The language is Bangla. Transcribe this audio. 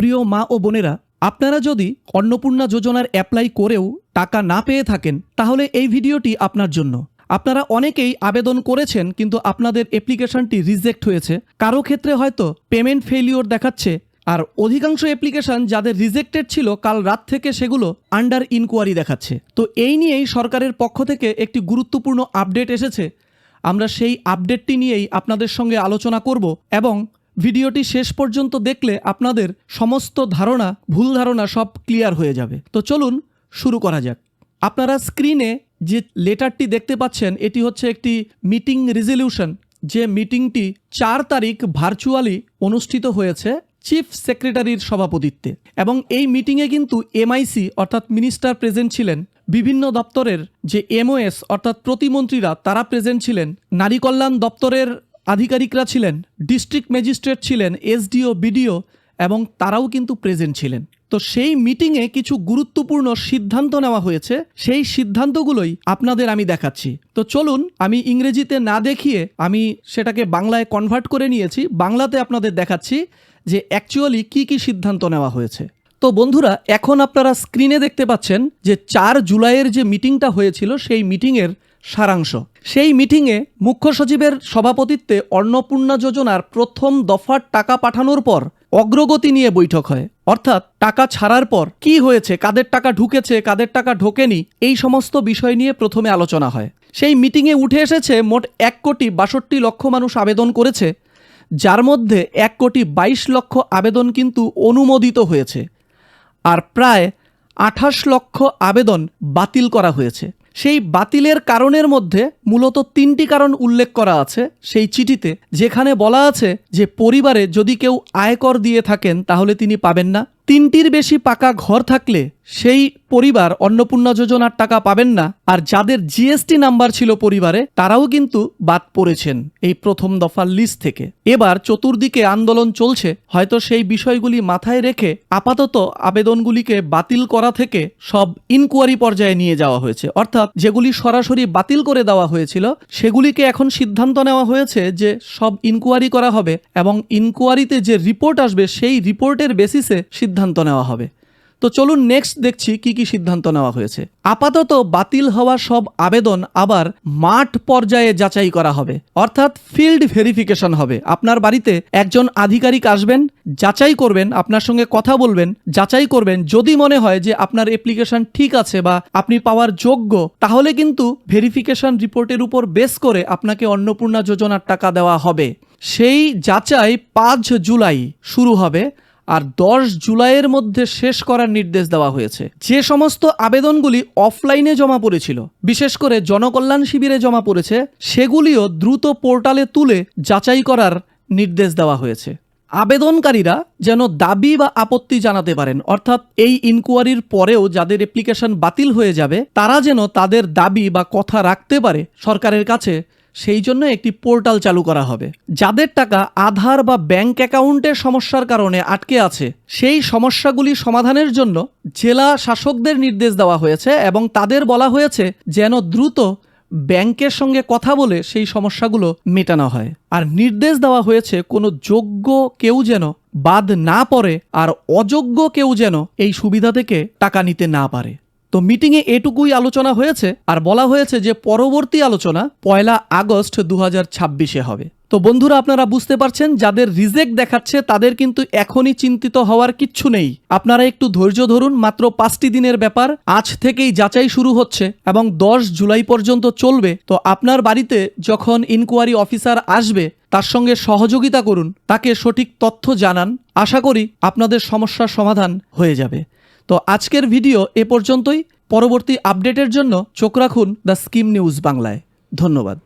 প্রিয় মা ও বোনেরা, আপনারা যদি অন্নপূর্ণা যোজনার অ্যাপ্লাই করেও টাকা না পেয়ে থাকেন তাহলে এই ভিডিওটি আপনার জন্য। আপনারা অনেকেই আবেদন করেছেন কিন্তু আপনাদের অ্যাপ্লিকেশনটি রিজেক্ট হয়েছে। কারো ক্ষেত্রে হয়তো পেমেন্ট ফেলিওর দেখাচ্ছে, আর অধিকাংশ অ্যাপ্লিকেশন যাদের রিজেক্টেড ছিল কাল রাত থেকে সেগুলো আন্ডার ইনকোয়ারি দেখাচ্ছে। তো এই নিয়েই সরকারের পক্ষ থেকে একটি গুরুত্বপূর্ণ আপডেট এসেছে। আমরা সেই আপডেটটি নিয়েই আপনাদের সঙ্গে আলোচনা করব এবং ভিডিওটি শেষ পর্যন্ত দেখলে আপনাদের সমস্ত ধারণা, ভুল ধারণা সব ক্লিয়ার হয়ে যাবে। তো চলুন শুরু করা যাক। আপনারা স্ক্রিনে যে লেটারটি দেখতে পাচ্ছেন এটি হচ্ছে একটি মিটিং রেজলিউশন, যে মিটিংটি 4 তারিখ ভার্চুয়ালি অনুষ্ঠিত হয়েছে চিফ সেক্রেটারির সভাপতিত্বে। এবং এই মিটিংয়ে কিন্তু এমআইসি অর্থাৎ মিনিস্টার প্রেজেন্ট ছিলেন, বিভিন্ন দপ্তরের যে এমওএস অর্থাৎ প্রতিমন্ত্রীরা তারা প্রেজেন্ট ছিলেন, নারী কল্যাণ দপ্তরের আধিকারিকরা ছিলেন, ডিস্ট্রিক্ট ম্যাজিস্ট্রেট ছিলেন, এসডিও, বিডিও এবং তারাও কিন্তু প্রেজেন্ট ছিলেন। তো সেই মিটিংয়ে কিছু গুরুত্বপূর্ণ সিদ্ধান্ত নেওয়া হয়েছে, সেই সিদ্ধান্তগুলোই আপনাদের আমি দেখাচ্ছি। তো চলুন, আমি ইংরেজিতে না দেখিয়ে আমি সেটাকে বাংলায় কনভার্ট করে নিয়েছি, বাংলাতে আপনাদের দেখাচ্ছি যে অ্যাকচুয়ালি কি কি সিদ্ধান্ত নেওয়া হয়েছে। তো বন্ধুরা, এখন আপনারা স্ক্রিনে দেখতে পাচ্ছেন যে 4 জুলাইয়ের যে মিটিংটা হয়েছিল সেই মিটিংয়ের সারাংশ। সেই মিটিংয়ে মুখ্য সচিবের সভাপতিত্বে অন্নপূর্ণা যোজনার প্রথম দফার টাকা পাঠানোর পর অগ্রগতি নিয়ে বৈঠক হয়। অর্থাৎ টাকা ছাড়ার পর কি হয়েছে, কাদের টাকা ঢুকেছে, কাদের টাকা ঢোকেনি, এই সমস্ত বিষয় নিয়ে প্রথমে আলোচনা হয়। সেই মিটিংয়ে উঠে এসেছে মোট 1,62,00,000 মানুষ আবেদন করেছে, যার মধ্যে 1,22,00,000 আবেদন কিন্তু অনুমোদিত হয়েছে, আর প্রায় 28,00,000 আবেদন বাতিল করা হয়েছে। সেই বাতিলের কারণের মধ্যে মূলত 3টি কারণ উল্লেখ করা আছে সেই চিঠিতে, যেখানে বলা আছে যে পরিবারে যদি কেউ আয়কর দিয়ে থাকেন তাহলে তিনি পাবেন না, 3টির বেশি পাকা ঘর থাকলে সেই পরিবার অন্নপূর্ণা যোজনার টাকা পাবেন না, আর যাদের জিএসটি নাম্বার ছিল পরিবারে তারাও কিন্তু বাদ পড়েছেন এই প্রথম দফার লিস্ট থেকে। এবার চতুর্দিকে আন্দোলন চলছে, হয়তো সেই বিষয়গুলি মাথায় রেখে আপাতত আবেদনগুলিকে বাতিল করা থেকে সব ইনকোয়ারি পর্যায়ে নিয়ে যাওয়া হয়েছে। অর্থাৎ যেগুলি সরাসরি বাতিল করে দেওয়া হয়েছিল সেগুলিকে এখন সিদ্ধান্ত নেওয়া হয়েছে যে সব ইনকোয়ারি করা হবে এবং ইনকোয়ারিতে যে রিপোর্ট আসবে সেই রিপোর্টের বেসিসে সিদ্ধান্ত নেওয়া হবে। তো চলুন নেক্সট দেখছি কি কি সিদ্ধান্ত নেওয়া হয়েছে। আপাতত বাতিল হওয়া সব আবেদন আবার মাঠ পর্যায়ে যাচাই করা হবে, অর্থাৎ ফিল্ড ভেরিফিকেশন হবে। আপনার বাড়িতে একজন আধিকারিক আসবেন, যাচাই করবেন, আপনার সঙ্গে কথা বলবেন, যাচাই করবেন, যদি মনে হয় যে আপনার অ্যাপ্লিকেশন ঠিক আছে বা আপনি পাওয়ার যোগ্য, তাহলে কিন্তু ভেরিফিকেশন রিপোর্টের উপর বেস করে আপনাকে অন্নপূর্ণা যোজনার টাকা দেওয়া হবে। সেই যাচাই 5 জুলাই শুরু হবে আর 10 জুলাইয়ের মধ্যে শেষ করার নির্দেশ দেওয়া হয়েছে। যে সমস্ত আবেদনগুলি অফলাইনে জমা পড়েছিল, বিশেষ করে জনকল্যাণ শিবিরে জমা পড়েছে, সেগুলিও দ্রুত পোর্টালে তুলে যাচাই করার নির্দেশ দেওয়া হয়েছে। আবেদনকারীরা যেন দাবি বা আপত্তি জানাতে পারেন, অর্থাৎ এই ইনকোয়ারির পরেও যাদের অ্যাপ্লিকেশন বাতিল হয়ে যাবে তারা যেন তাদের দাবি বা কথা রাখতে পারে সরকারের কাছে, সেই জন্য একটি পোর্টাল চালু করা হবে। যাদের টাকা আধার বা ব্যাংক অ্যাকাউন্টের সমস্যার কারণে আটকে আছে সেই সমস্যাগুলি সমাধানের জন্য জেলা শাসকদের নির্দেশ দেওয়া হয়েছে এবং তাদের বলা হয়েছে যেন দ্রুত ব্যাংকের সঙ্গে কথা বলে সেই সমস্যাগুলো মেটানো হয়। আর নির্দেশ দেওয়া হয়েছে কোনো যোগ্য কেউ যেন বাদ না পড়ে আর অযোগ্য কেউ যেন এই সুবিধা থেকে টাকা নিতে না পারে। তো মিটিংয়ে এটুকুই আলোচনা হয়েছে, আর বলা হয়েছে যে পরবর্তী আলোচনা 1 আগস্ট 2026-এ হবে। তো বন্ধুরা, আপনারা বুঝতে পারছেন যাদের রিজেক্ট দেখাচ্ছে তাদের কিন্তু এখনই চিন্তিত হওয়ার কিচ্ছু নেই। আপনারা একটু ধৈর্য ধরুন, মাত্র 5টি দিনের ব্যাপার। আজ থেকেই যাচাই শুরু হচ্ছে এবং 10 জুলাই পর্যন্ত চলবে। তো আপনার বাড়িতে যখন ইনকোয়ারি অফিসার আসবে তার সঙ্গে সহযোগিতা করুন, তাকে সঠিক তথ্য জানান, আশা করি আপনাদের সমস্যার সমাধান হয়ে যাবে। তো আজকের ভিডিও এ পর্যন্তই। পরবর্তী আপডেটের জন্য চোখ রাখুন দ্য স্কিম নিউজ বাংলায়। ধন্যবাদ।